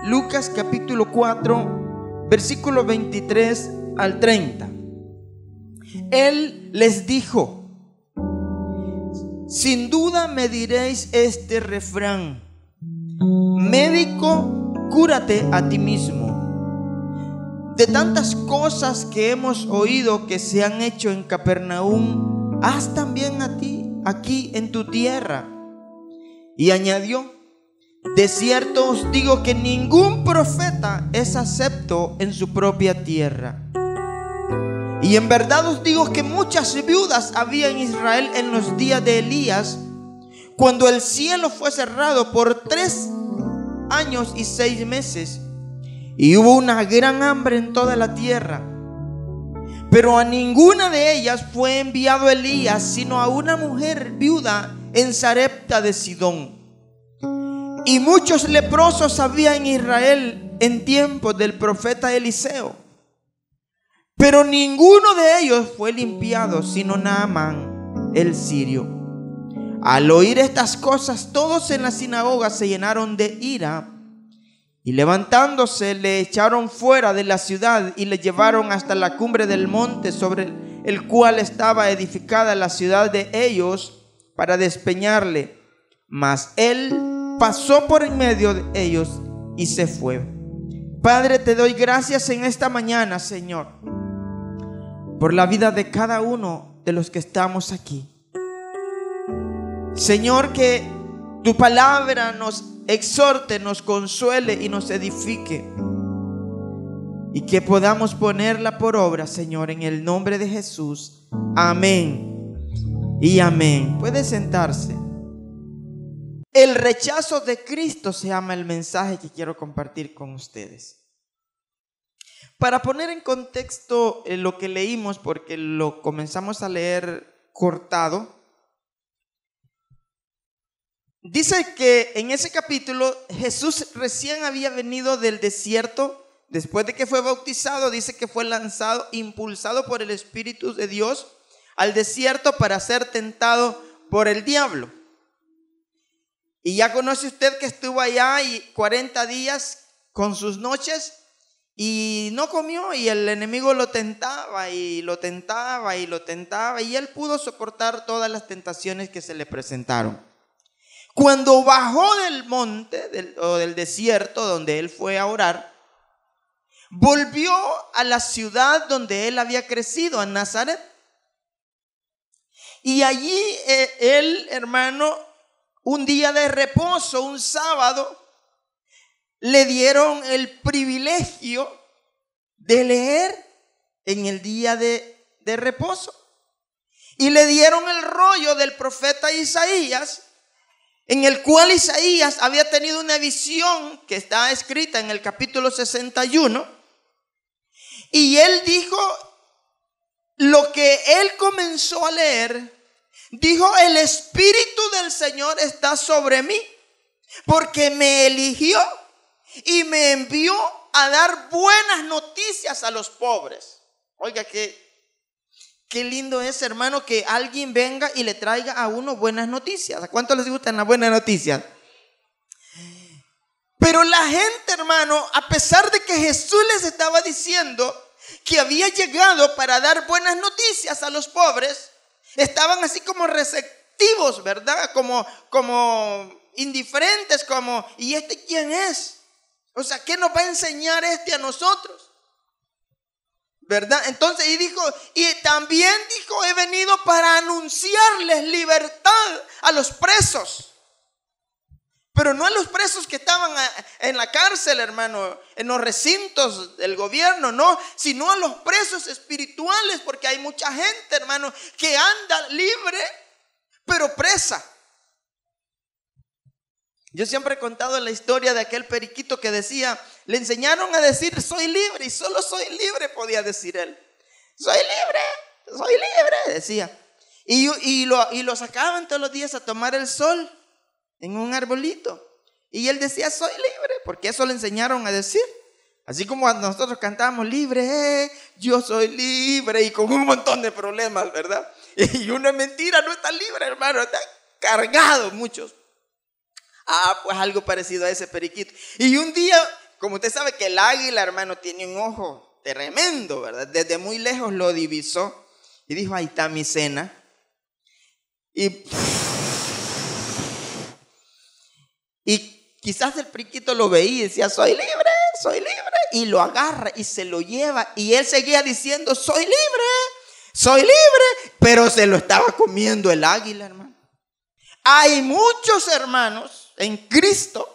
Lucas capítulo 4, versículo 23 al 30. Él les dijo: sin duda me diréis este refrán: médico, cúrate a ti mismo. De tantas cosas que hemos oído que se han hecho en Capernaum, haz también a ti aquí en tu tierra. Y añadió: de cierto os digo que ningún profeta es acepto en su propia tierra. Y en verdad os digo que muchas viudas había en Israel en los días de Elías, cuando el cielo fue cerrado por 3 años y 6 meses, y hubo una gran hambre en toda la tierra. Pero a ninguna de ellas fue enviado Elías, sino a una mujer viuda en Sarepta de Sidón. Y muchos leprosos había en Israel en tiempos del profeta Eliseo, pero ninguno de ellos fue limpiado, sino Naamán el sirio. Al oír estas cosas, todos en la sinagoga se llenaron de ira, y levantándose le echaron fuera de la ciudad y le llevaron hasta la cumbre del monte sobre el cual estaba edificada la ciudad de ellos, para despeñarle. Mas él pasó por en medio de ellos y se fue. Padre, te doy gracias en esta mañana, Señor, por la vida de cada uno de los que estamos aquí. Señor, que tu palabra nos exhorte, nos consuele y nos edifique, y que podamos ponerla por obra, Señor, en el nombre de Jesús. Amén y amén. Puede sentarse. El rechazo de Cristo se llama el mensaje que quiero compartir con ustedes. Para poner en contexto lo que leímos, porque lo comenzamos a leer cortado, dice que en ese capítulo Jesús recién había venido del desierto. Después de que fue bautizado, dice que fue lanzado, impulsado por el Espíritu de Dios al desierto para ser tentado por el diablo. Y ya conoce usted que estuvo allá y 40 días con sus noches y no comió, y el enemigo lo tentaba y lo tentaba y lo tentaba, y él pudo soportar todas las tentaciones que se le presentaron. Cuando bajó del monte o del desierto donde él fue a orar, volvió a la ciudad donde él había crecido, a Nazaret. Y allí él, hermano, un día de reposo, un sábado, le dieron el privilegio de leer en el día de reposo. Y le dieron el rollo del profeta Isaías, en el cual Isaías había tenido una visión que está escrita en el capítulo 61. Y él dijo lo que él comenzó a leer. Dijo: el Espíritu del Señor está sobre mí, porque me eligió y me envió a dar buenas noticias a los pobres. Oiga, qué lindo es, hermano, que alguien venga y le traiga a uno buenas noticias. ¿A cuánto les gustan las buenas noticias? Pero la gente, hermano, a pesar de que Jesús les estaba diciendo que había llegado para dar buenas noticias a los pobres, estaban así como receptivos, ¿verdad? Como indiferentes, como: ¿y este quién es? O sea, ¿qué nos va a enseñar este a nosotros? ¿Verdad? Entonces, y también dijo: he venido para anunciarles libertad a los presos. Pero no a los presos que estaban en la cárcel, hermano, en los recintos del gobierno, no, sino a los presos espirituales, porque hay mucha gente, hermano, que anda libre, pero presa. Yo siempre he contado la historia de aquel periquito que decía, le enseñaron a decir soy libre, y solo soy libre podía decir él. Soy libre, decía. Y lo sacaban todos los días a tomar el sol en un arbolito. Y él decía soy libre, porque eso le enseñaron a decir. Así como nosotros cantamos libre, yo soy libre, y con un montón de problemas, ¿verdad? Y una mentira, no está libre, hermano, está cargado muchos. Pues algo parecido a ese periquito. Y un día como usted sabe que el águila, hermano, tiene un ojo tremendo, ¿verdad? Desde muy lejos lo divisó y dijo, ahí está mi cena. Y quizás el periquito lo veía y decía, soy libre. Y lo agarra y se lo lleva. Y él seguía diciendo, soy libre. Pero se lo estaba comiendo el águila, hermano. Hay muchos hermanos en Cristo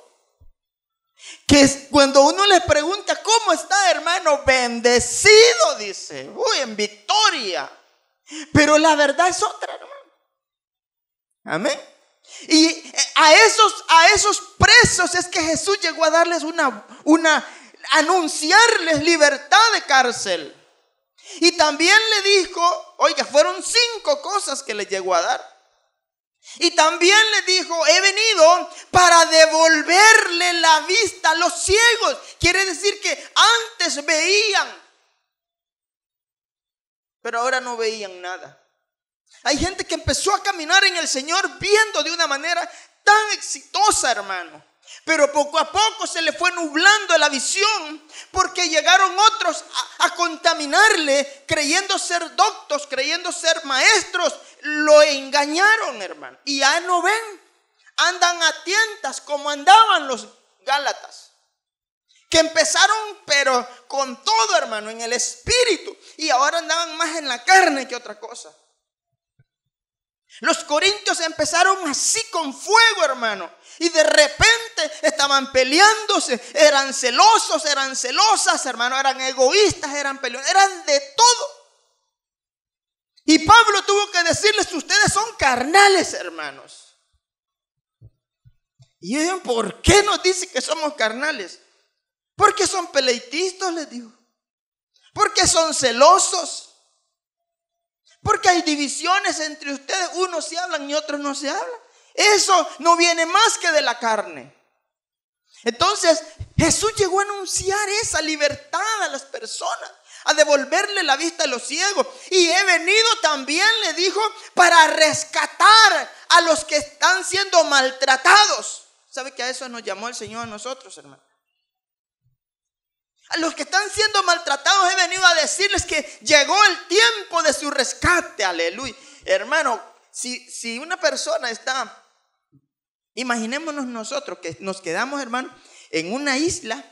que cuando uno les pregunta, ¿cómo está, hermano? Bendecido, dice. Uy, en victoria. Pero la verdad es otra, hermano. Amén. Y a esos presos es que Jesús llegó a darles anunciarles libertad de cárcel. Y también le dijo, oiga, fueron 5 cosas que le llegó a dar. Y también le dijo, he venido para devolverle la vista a los ciegos. Quiere decir que antes veían, pero ahora no veían nada. Hay gente que empezó a caminar en el Señor viendo de una manera tan exitosa, hermano. Pero poco a poco se le fue nublando la visión porque llegaron otros a contaminarle, creyendo ser doctos, creyendo ser maestros. Lo engañaron, hermano. Y ya no ven. Andan a tientas como andaban los Gálatas. Que empezaron pero con todo, hermano, en el espíritu. Y ahora andaban más en la carne que otra cosa. Los corintios empezaron así con fuego, hermano. Y de repente estaban peleándose. Eran celosos, eran celosas, hermano. Eran egoístas, eran peleones. Eran de todo. Y Pablo tuvo que decirles, ustedes son carnales, hermanos. Y ellos, ¿por qué nos dice que somos carnales? Porque son peleitistas, les digo. Porque son celosos. Porque hay divisiones entre ustedes. Unos se hablan y otros no se hablan. Eso no viene más que de la carne. Entonces Jesús llegó a anunciar esa libertad a las personas, a devolverle la vista a los ciegos. Y he venido también, le dijo, para rescatar a los que están siendo maltratados. ¿Sabe que a eso nos llamó el Señor a nosotros, hermano? A los que están siendo maltratados he venido a decirles que llegó el tiempo de su rescate. Aleluya. Hermano, si una persona está, imaginémonos nosotros que nos quedamos, hermano, en una isla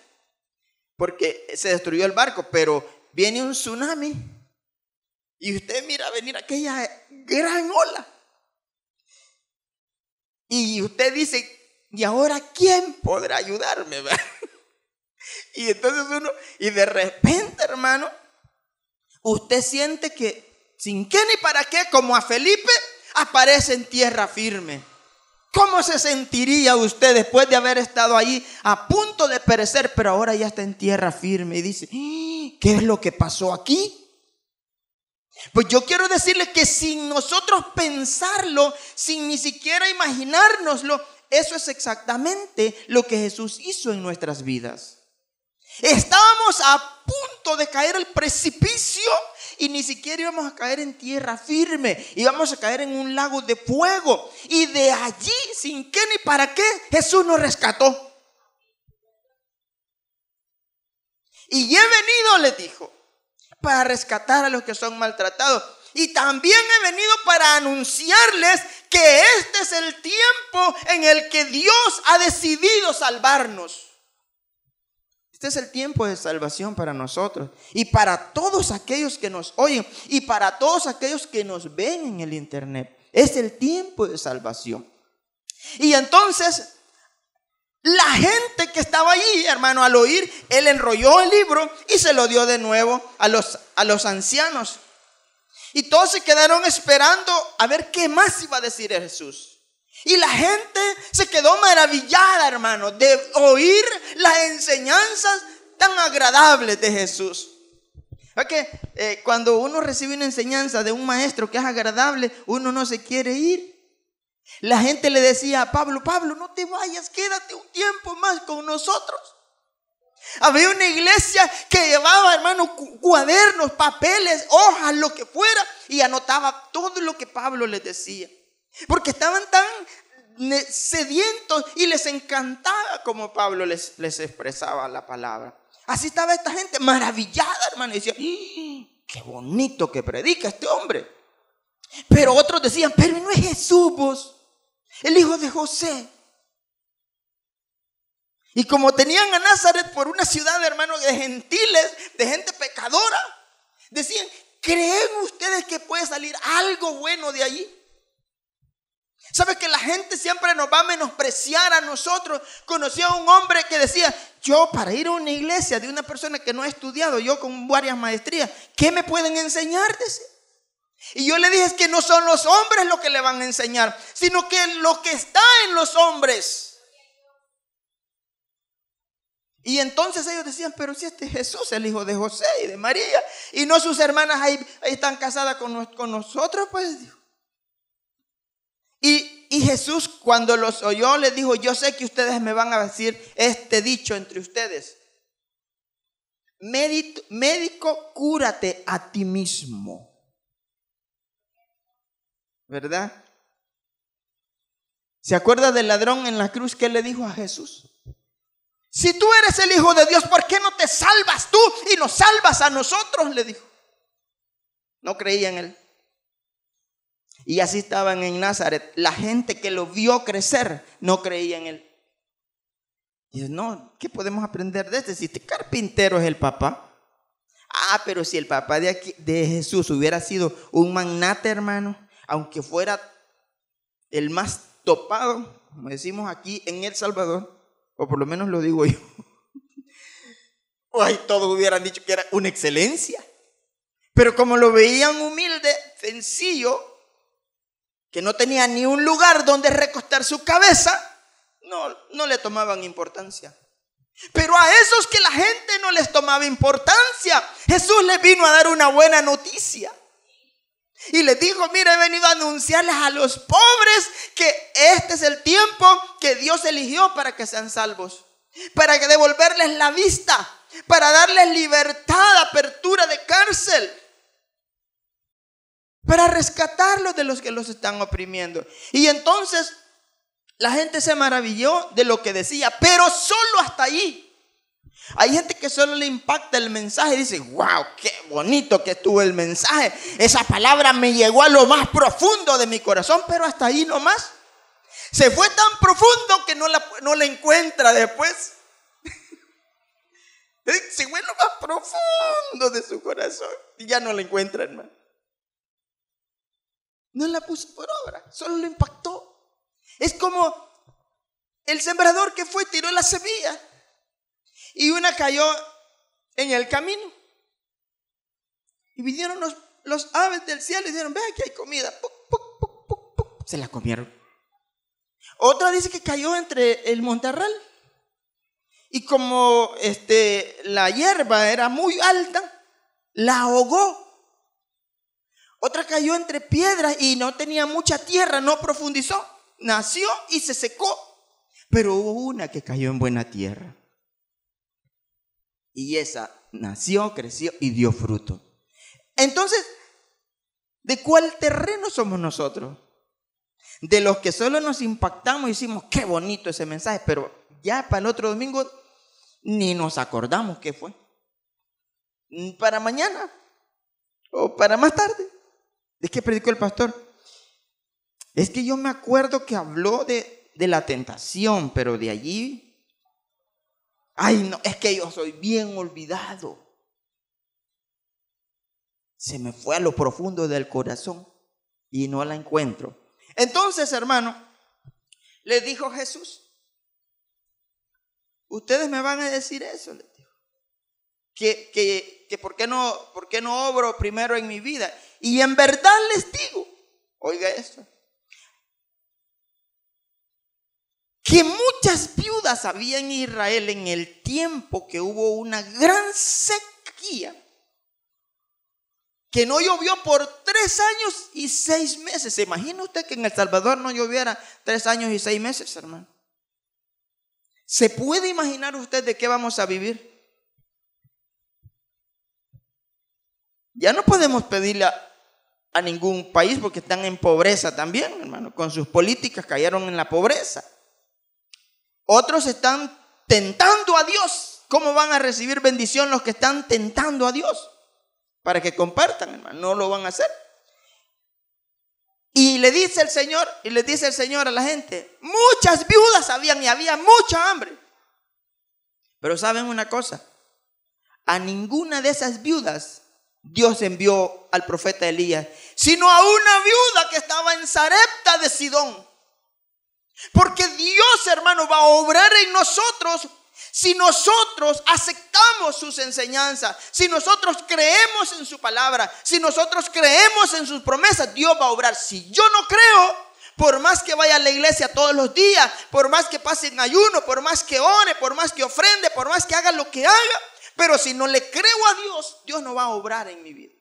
porque se destruyó el barco, pero viene un tsunami y usted mira venir aquella gran ola y usted dice, ¿y ahora quién podrá ayudarme? Y entonces y de repente, hermano, usted siente que sin qué ni para qué, como a Felipe, aparece en tierra firme. ¿Cómo se sentiría usted después de haber estado allí a punto de perecer, pero ahora ya está en tierra firme? Y dice, ¿qué es lo que pasó aquí? Pues yo quiero decirle que sin nosotros pensarlo, sin ni siquiera imaginárnoslo, eso es exactamente lo que Jesús hizo en nuestras vidas. Estábamos a punto de caer al precipicio y ni siquiera íbamos a caer en tierra firme. Íbamos a caer en un lago de fuego. Y de allí, sin qué ni para qué, Jesús nos rescató. Y he venido, les dijo, para rescatar a los que son maltratados. Y también he venido para anunciarles que este es el tiempo en el que Dios ha decidido salvarnos. Este es el tiempo de salvación para nosotros y para todos aquellos que nos oyen y para todos aquellos que nos ven en el internet. Es el tiempo de salvación. Y entonces la gente que estaba allí, hermano, al oír, él enrolló el libro y se lo dio de nuevo a los ancianos. Y todos se quedaron esperando a ver qué más iba a decir Jesús. Y la gente se quedó maravillada, hermano, de oír las enseñanzas tan agradables de Jesús. Porque cuando uno recibe una enseñanza de un maestro que es agradable, uno no se quiere ir. La gente le decía a Pablo, no te vayas, quédate un tiempo más con nosotros. Había una iglesia que llevaba, hermano, cuadernos, papeles, hojas, lo que fuera, y anotaba todo lo que Pablo les decía. Porque estaban tan sedientos y les encantaba como Pablo les expresaba la palabra. Así estaba esta gente maravillada, hermano, y decía: qué bonito que predica este hombre. Pero otros decían: pero no es Jesús, vos, el hijo de José. Y como tenían a Nazaret por una ciudad, hermano, de gentiles, de gente pecadora, decían: ¿creen ustedes que puede salir algo bueno de allí? ¿Sabe que la gente siempre nos va a menospreciar a nosotros? Conocí a un hombre que decía: yo, para ir a una iglesia de una persona que no ha estudiado, yo con varias maestrías, ¿qué me pueden enseñar? Decía. Y yo le dije: es que no son los hombres lo que le van a enseñar, sino que lo que está en los hombres. Y entonces ellos decían: pero si este es Jesús, el hijo de José y de María, y no sus hermanas ahí están casadas con nosotros, pues. Y Jesús, cuando los oyó, les dijo: yo sé que ustedes me van a decir este dicho entre ustedes: médico, cúrate a ti mismo. ¿Verdad? ¿Se acuerda del ladrón en la cruz que le dijo a Jesús? Si tú eres el Hijo de Dios, ¿por qué no te salvas tú y nos salvas a nosotros? Le dijo. No creía en él. Y así estaban en Nazaret. La gente que lo vio crecer no creía en él. Y dice: no, ¿qué podemos aprender de este? Si este carpintero es el papá. Pero si el papá de Jesús hubiera sido un magnate, hermano, aunque fuera el más topado, como decimos aquí en El Salvador, o por lo menos lo digo yo, todos hubieran dicho que era una excelencia. Pero como lo veían humilde, sencillo, que no tenía ni un lugar donde recostar su cabeza, no le tomaban importancia. Pero a esos que la gente no les tomaba importancia, Jesús les vino a dar una buena noticia. Y les dijo: mira, he venido a anunciarles a los pobres que este es el tiempo que Dios eligió para que sean salvos, para devolverles la vista, para darles libertad, apertura de cárcel, para rescatarlos de los que los están oprimiendo. Y entonces la gente se maravilló de lo que decía, pero solo hasta allí. Hay gente que solo le impacta el mensaje y dice: wow, qué bonito que estuvo el mensaje, esa palabra me llegó a lo más profundo de mi corazón, pero hasta ahí nomás. Se fue tan profundo que no la encuentra después. Se fue lo más profundo de su corazón y ya no la encuentra, hermano. No la puso por obra, solo lo impactó. Es como el sembrador que fue y tiró la semilla, y una cayó en el camino. Y vinieron los aves del cielo y dijeron: ve, aquí hay comida. Puc, puc, puc, puc, puc. Se la comieron. Otra dice que cayó entre el montarral. Y como la hierba era muy alta, la ahogó. Otra cayó entre piedras y no tenía mucha tierra, no profundizó. Nació y se secó. Pero hubo una que cayó en buena tierra. Y esa nació, creció y dio fruto. Entonces, ¿de cuál terreno somos nosotros? De los que solo nos impactamos y decimos: qué bonito ese mensaje, pero ya para el otro domingo ni nos acordamos qué fue. Para mañana o para más tarde. ¿De qué predicó el pastor? Es que yo me acuerdo que habló de la tentación, pero de allí... no, es que yo soy bien olvidado. Se me fue a lo profundo del corazón y no la encuentro. Entonces, hermano, le dijo Jesús: ustedes me van a decir eso, les dijo, que ¿por qué no obro primero en mi vida? Y en verdad les digo, oiga esto, que muchas viudas había en Israel en el tiempo que hubo una gran sequía, que no llovió por 3 años y 6 meses. ¿Se imagina usted que en El Salvador no lloviera 3 años y 6 meses, hermano? ¿Se puede imaginar usted de qué vamos a vivir? Ya no podemos pedirle a ningún país porque están en pobreza también, hermano. Con sus políticas cayeron en la pobreza. Otros están tentando a Dios. ¿Cómo van a recibir bendición los que están tentando a Dios? Para que compartan, hermano. No lo van a hacer. Y le dice el Señor a la gente, muchas viudas habían y había mucha hambre. Pero ¿saben una cosa? A ninguna de esas viudas Dios envió al profeta Elías, sino a una viuda que estaba en Sarepta de Sidón. Porque Dios, hermano, va a obrar en nosotros si nosotros aceptamos sus enseñanzas, si nosotros creemos en su palabra, si nosotros creemos en sus promesas. Dios va a obrar. Si yo no creo, por más que vaya a la iglesia todos los días, por más que pase en ayuno, por más que ore, por más que ofrende, por más que haga lo que haga, pero si no le creo a Dios, Dios no va a obrar en mi vida.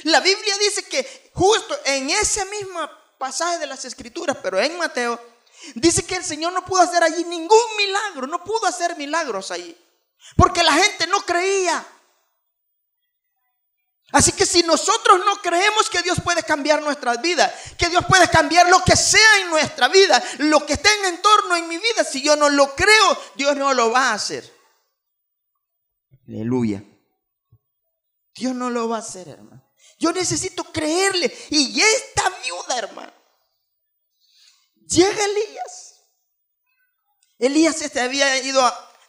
La Biblia dice que justo en ese mismo pasaje de las Escrituras, pero en Mateo, dice que el Señor no pudo hacer allí ningún milagro, no pudo hacer milagros allí, porque la gente no creía. Así que si nosotros no creemos que Dios puede cambiar nuestras vidas, que Dios puede cambiar lo que sea en nuestra vida, lo que esté en entorno en mi vida, si yo no lo creo, Dios no lo va a hacer. Aleluya. Dios no lo va a hacer, hermano. Yo necesito creerle. Y esta viuda, hermano, llega Elías. Elías se había ido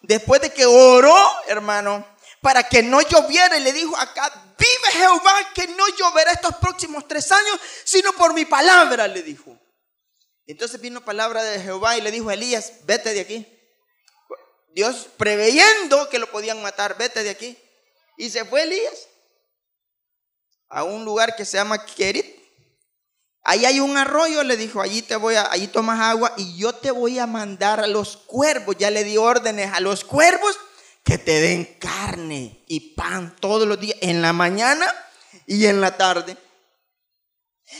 después de que oró, hermano, para que no lloviera, y le dijo acá, vive Jehová que no lloverá estos próximos 3 años, sino por mi palabra, le dijo. Entonces vino palabra de Jehová y le dijo a Elías, vete de aquí. Dios preveyendo que lo podían matar, vete de aquí. Y se fue Elías a un lugar que se llama Kerit. Ahí hay un arroyo, le dijo, allí tomas agua y yo te voy a mandar a los cuervos. Ya le di órdenes a los cuervos que te den carne y pan todos los días, en la mañana y en la tarde.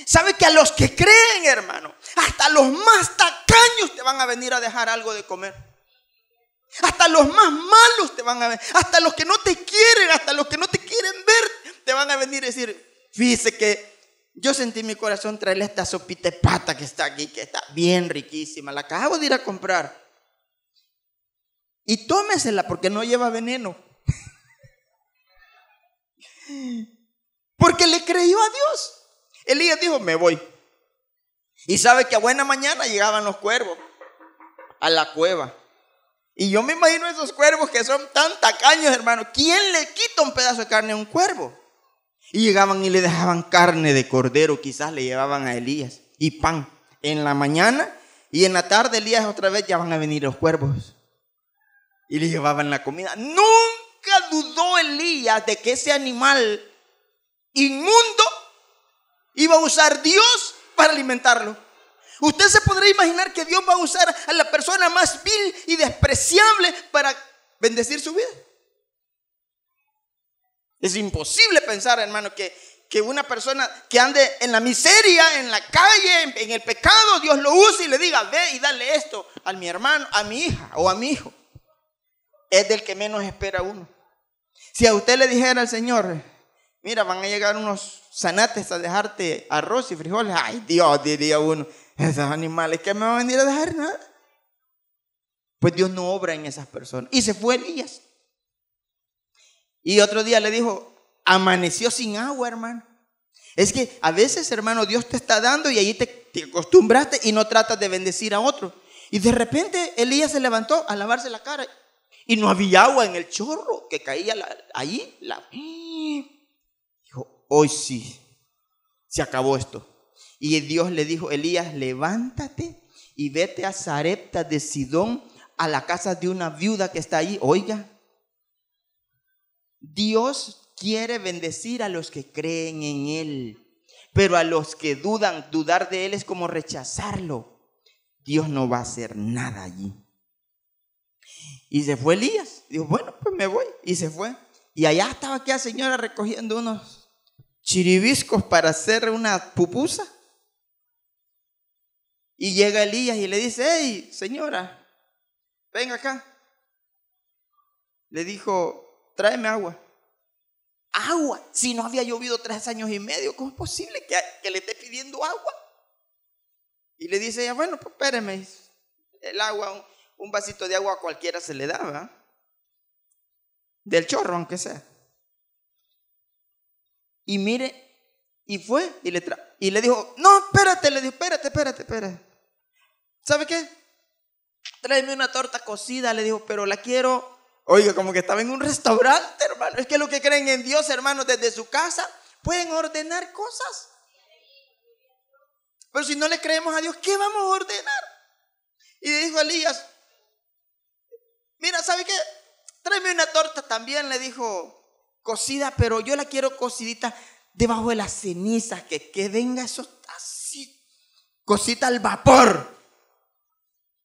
¿Sabe que a los que creen, hermano, hasta los más tacaños te van a venir a dejar algo de comer? Hasta los más malos te van a ver, hasta los que no te quieren, hasta los que no te quieren ver, te van a venir a decir, fíjese que yo sentí en mi corazón traerle esta sopita de pata que está aquí, que está bien riquísima, la acabo de ir a comprar. Y tómesela porque no lleva veneno. Porque le creyó a Dios. Elías dijo, me voy. Y sabe que a buena mañana llegaban los cuervos a la cueva. Y yo me imagino esos cuervos que son tan tacaños, hermano. ¿Quién le quita un pedazo de carne a un cuervo? Y llegaban y le dejaban carne de cordero, quizás le llevaban a Elías, y pan en la mañana, y en la tarde Elías otra vez ya van a venir los cuervos y le llevaban la comida. Nunca dudó Elías de que ese animal inmundo iba a usar Dios para alimentarlo. Usted se podrá imaginar que Dios va a usar a la persona más vil y despreciable para bendecir su vida. Es imposible pensar, hermano, que una persona que ande en la miseria, en la calle, en el pecado, Dios lo use y le diga, ve y dale esto a mi hermano, a mi hija o a mi hijo. Es del que menos espera uno. Si a usted le dijera al Señor, mira, van a llegar unos zanates a dejarte arroz y frijoles, ay Dios, diría uno, esos animales que me van a venir a dejar nada. Pues Dios no obra en esas personas. Y se fue Elías. Y otro día le dijo, amaneció sin agua, hermano. Es que a veces, hermano, Dios te está dando y ahí te acostumbraste y no tratas de bendecir a otro. Y de repente Elías se levantó a lavarse la cara y no había agua en el chorro que caía allí. Dijo, hoy sí, se acabó esto. Y Dios le dijo, Elías, levántate y vete a Sarepta de Sidón, a la casa de una viuda que está ahí. Oiga, Dios quiere bendecir a los que creen en Él, pero a los que dudan, dudar de Él es como rechazarlo. Dios no va a hacer nada allí. Y se fue Elías. Dijo, bueno, pues me voy. Y se fue. Y allá estaba aquella señora recogiendo unos chiribiscos para hacer una pupusa. Y llega Elías y le dice, hey, señora, venga acá. Le dijo, tráeme agua. agua si no había llovido 3 años y medio? ¿Cómo es posible que le esté pidiendo agua? Y le dice ella, bueno, pues espéreme, el agua, un vasito de agua a cualquiera se le daba, del chorro aunque sea. Y mire, y fue y le dijo, no, espérate, le dijo, espérate. ¿Sabe qué? Tráeme una torta cocida, le dijo, pero la quiero. Oiga, como que estaba en un restaurante, hermano. Es que los que creen en Dios, hermano, desde su casa pueden ordenar cosas. Pero si no le creemos a Dios, ¿qué vamos a ordenar? Y le dijo a Elías, mira, ¿sabe qué? Tráeme una torta también, le dijo, cocida, pero yo la quiero cocidita debajo de las cenizas, que venga eso así, cosita al vapor,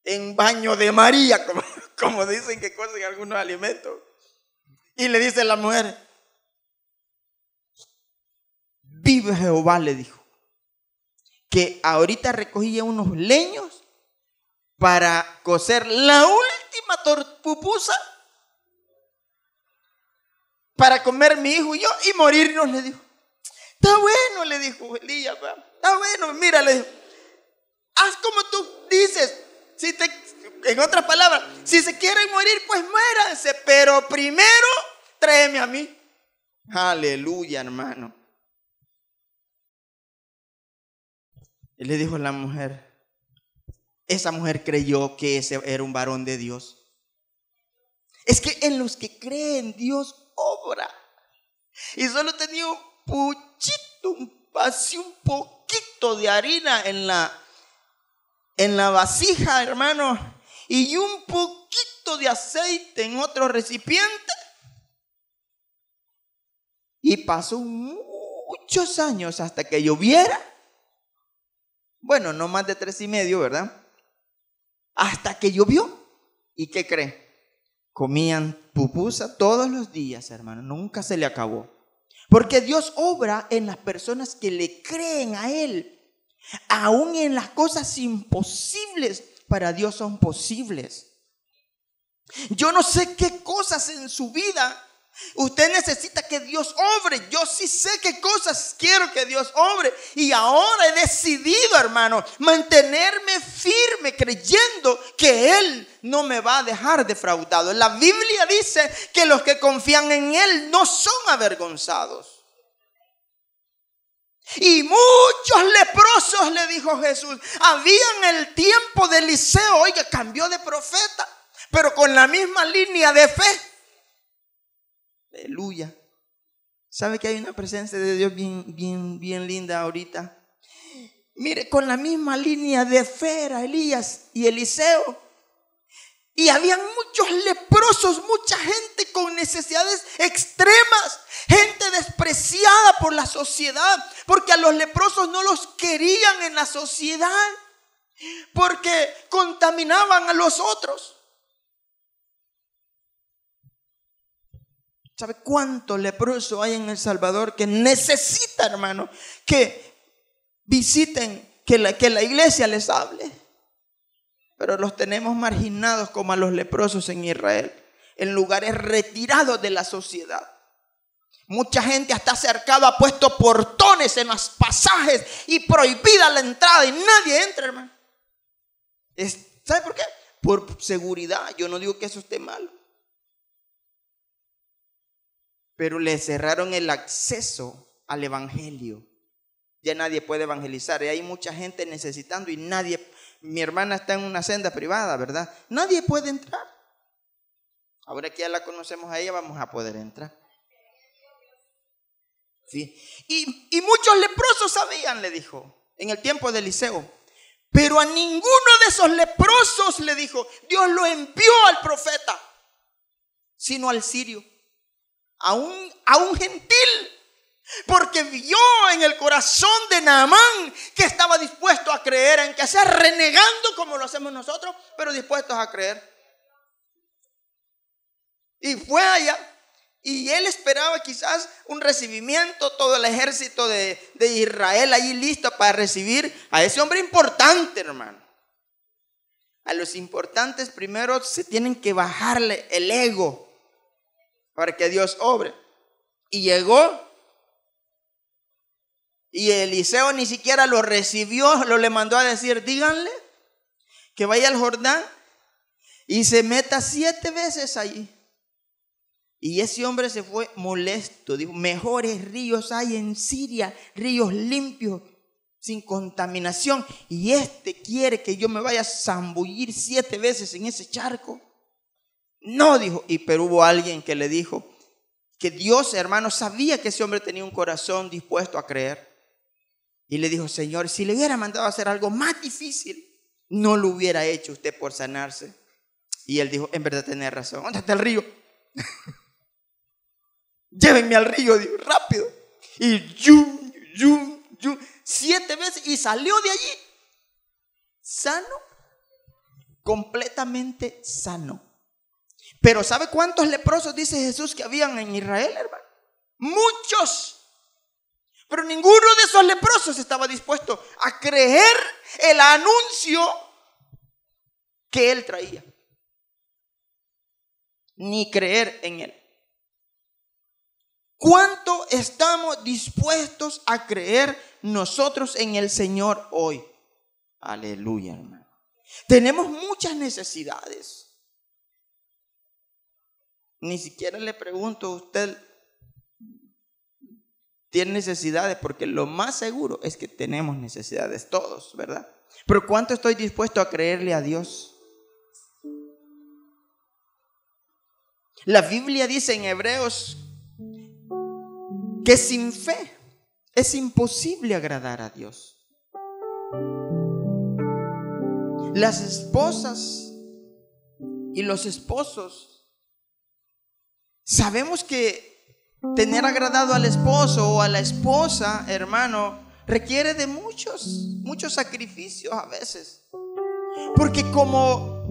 en baño de María, como dicen que cocen algunos alimentos. Y le dice la mujer, vive Jehová, le dijo, que ahorita recogía unos leños para cocer la última pupusa para comer mi hijo y yo y morirnos, le dijo. Está bueno, le dijo Elías, está bueno, mira, le dijo, haz como tú dices. En otras palabras, si se quieren morir, pues muéranse, pero primero tráeme a mí. Aleluya, hermano. Y le dijo a la mujer, esa mujer creyó que ese era un varón de Dios. Es que en los que creen Dios obra. Y solo tenía un poquito de harina en la vasija, hermano, y un poquito de aceite en otro recipiente. Y pasó muchos años hasta que lloviera. Bueno, no más de 3 y medio, ¿verdad? Hasta que llovió. ¿Y qué cree? Comían pupusa todos los días, hermano. Nunca se le acabó. Porque Dios obra en las personas que le creen a Él. Aún en las cosas imposibles, para Dios son posibles. Yo no sé qué cosas en su vida usted necesita que Dios obre. Yo sí sé qué cosas quiero que Dios obre. Y ahora he decidido, hermano, mantenerme firme creyendo que Él no me va a dejar defraudado. La Biblia dice que los que confían en Él no son avergonzados. Y muchos leprosos, le dijo Jesús, había en el tiempo de Eliseo. Oiga, cambió de profeta, pero con la misma línea de fe. Aleluya. ¿Sabe que hay una presencia de Dios bien linda ahorita? Mire, con la misma línea de fe era Elías y Eliseo. Y habían muchos leprosos, mucha gente con necesidades extremas, gente despreciada por la sociedad, porque a los leprosos no los querían en la sociedad, porque contaminaban a los otros. ¿Sabe cuánto leproso hay en El Salvador que necesita, hermano, que visiten, que la iglesia les hable? Pero los tenemos marginados como a los leprosos en Israel, en lugares retirados de la sociedad. Mucha gente hasta cercado ha puesto portones en los pasajes y prohibida la entrada y nadie entra, hermano. ¿Sabe por qué? Por seguridad. Yo no digo que eso esté mal, pero le cerraron el acceso al evangelio. Ya nadie puede evangelizar y hay mucha gente necesitando y nadie. Mi hermana está en una senda privada, ¿verdad? Nadie puede entrar. Ahora que ya la conocemos a ella, vamos a poder entrar. Sí. Y muchos leprosos sabían, le dijo, en el tiempo de Eliseo. Pero a ninguno de esos leprosos, le dijo, Dios lo envió al profeta, sino al sirio, a un gentil. Porque vio en el corazón de Naamán que estaba dispuesto a creer, en que sea renegando como lo hacemos nosotros, pero dispuestos a creer. Y fue allá y él esperaba quizás un recibimiento, todo el ejército de Israel ahí listo para recibir a ese hombre importante, hermano. A los importantes primero se tienen que bajarle el ego para que Dios obre. Y llegó. Y Eliseo ni siquiera lo recibió, lo le mandó a decir, díganle que vaya al Jordán y se meta 7 veces allí. Y ese hombre se fue molesto. Dijo, mejores ríos hay en Siria, ríos limpios, sin contaminación. Y este quiere que yo me vaya a zambullir 7 veces en ese charco. No, dijo. Pero hubo alguien que le dijo que Dios, hermano, sabía que ese hombre tenía un corazón dispuesto a creer. Y le dijo, Señor, si le hubiera mandado a hacer algo más difícil, no lo hubiera hecho usted por sanarse. Y él dijo, en verdad tenés razón. ¿Dónde está el río? Llévenme al río, dijo, rápido. Y 7 veces y salió de allí sano, completamente sano. Pero ¿sabe cuántos leprosos dice Jesús que habían en Israel, hermano? Muchos. Pero ninguno de esos leprosos estaba dispuesto a creer el anuncio que él traía, ni creer en él. ¿Cuánto estamos dispuestos a creer nosotros en el Señor hoy? Aleluya, hermano. Tenemos muchas necesidades. Ni siquiera le pregunto a usted, ¿tiene necesidades? Porque lo más seguro es que tenemos necesidades todos, ¿verdad? Pero ¿cuánto estoy dispuesto a creerle a Dios? La Biblia dice en Hebreos que sin fe es imposible agradar a Dios. Las esposas y los esposos sabemos que tener agradado al esposo o a la esposa, hermano, requiere de muchos sacrificios a veces. Porque como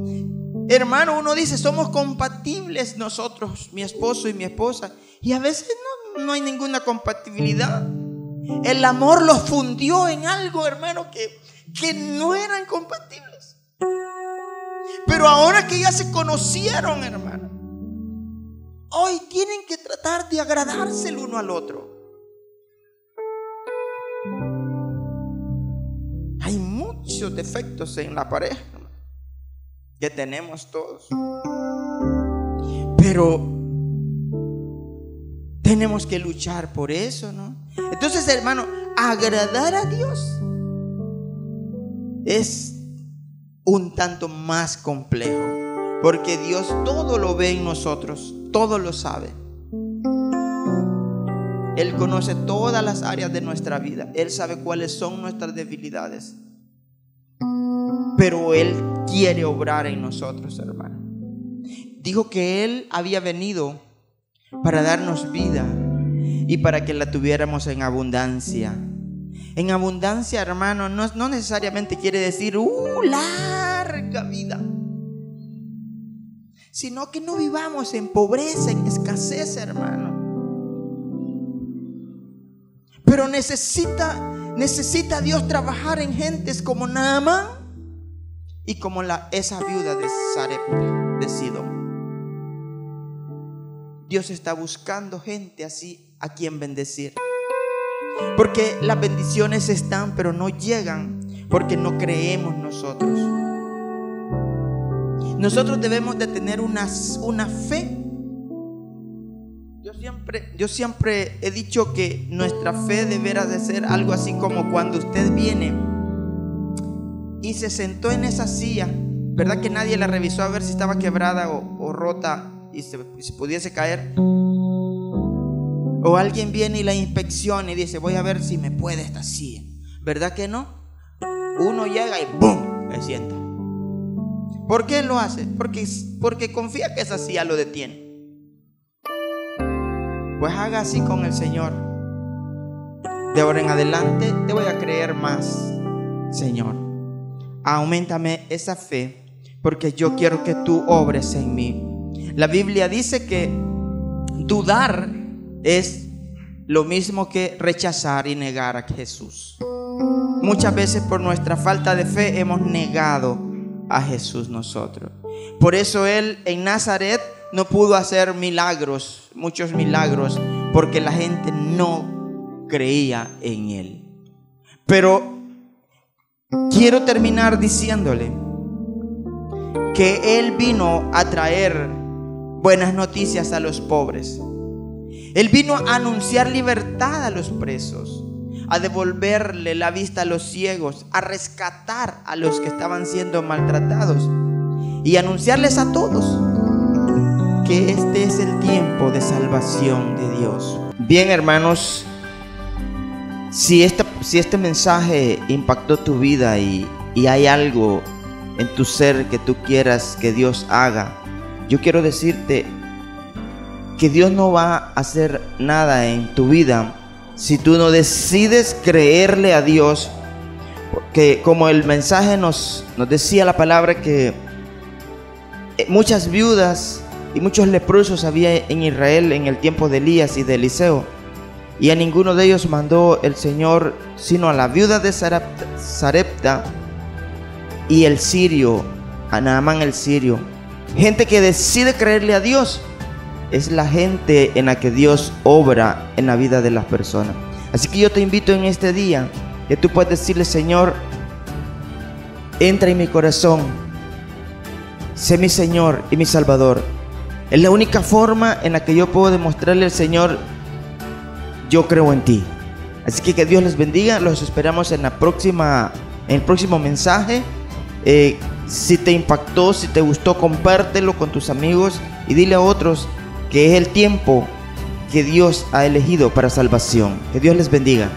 hermano, uno dice, somos compatibles nosotros, mi esposo y mi esposa. Y a veces no hay ninguna compatibilidad. El amor los fundió en algo, hermano, que no eran compatibles. Pero ahora que ya se conocieron, hermano, hoy tienen que tratar de agradarse el uno al otro. Hay muchos defectos en la pareja que tenemos todos, pero tenemos que luchar por eso, ¿no? Entonces, hermano, agradar a Dios es un tanto más complejo, porque Dios todo lo ve en nosotros, todo lo sabe. Él conoce todas las áreas de nuestra vida. Él sabe cuáles son nuestras debilidades. Pero Él quiere obrar en nosotros, hermano. Dijo que Él había venido para darnos vida y para que la tuviéramos en abundancia. En abundancia, hermano, no necesariamente quiere decir larga vida, sino que no vivamos en pobreza, en escasez, hermano. Pero necesita Dios trabajar en gentes como Naamán y como esa viuda de Sarepta, de Sidón. Dios está buscando gente así a quien bendecir. Porque las bendiciones están, pero no llegan porque no creemos nosotros. Nosotros debemos de tener una fe. Yo siempre he dicho que nuestra fe deberá de ser algo así como cuando usted viene y se sentó en esa silla, ¿verdad? Que nadie la revisó a ver si estaba quebrada o rota y se pudiese caer. O alguien viene y la inspecciona y dice, voy a ver si me puede esta silla. ¿Verdad que no? Uno llega y ¡bum!, se sienta. ¿Por qué lo hace? Porque confía que esa silla lo detiene. Pues haga así con el Señor. De ahora en adelante te voy a creer más, Señor. Auméntame esa fe, porque yo quiero que tú obres en mí. La Biblia dice que dudar es lo mismo que rechazar y negar a Jesús. Muchas veces por nuestra falta de fe hemos negado a Jesús nosotros. Por eso Él en Nazaret no pudo hacer milagros, muchos milagros, porque la gente no creía en él. Pero quiero terminar diciéndole que él vino a traer buenas noticias a los pobres. Él vino a anunciar libertad a los presos, a devolverle la vista a los ciegos, a rescatar a los que estaban siendo maltratados y anunciarles a todos que este es el tiempo de salvación de Dios. Bien, hermanos, si este mensaje impactó tu vida y hay algo en tu ser que tú quieras que Dios haga, yo quiero decirte que Dios no va a hacer nada en tu vida si tú no decides creerle a Dios. Porque como el mensaje nos decía la palabra, que muchas viudas y muchos leprosos había en Israel en el tiempo de Elías y de Eliseo, y a ninguno de ellos mandó el Señor sino a la viuda de Sarepta y el sirio, a Naamán el sirio. Gente que decide creerle a Dios es la gente en la que Dios obra en la vida de las personas. Así que yo te invito en este día que tú puedas decirle: Señor, entra en mi corazón, sé mi Señor y mi Salvador. Es la única forma en la que yo puedo demostrarle al Señor: yo creo en ti. Así que Dios les bendiga. Los esperamos en el próximo mensaje. Si te impactó, si te gustó, compártelo con tus amigos y dile a otros que es el tiempo que Dios ha elegido para salvación. Que Dios les bendiga.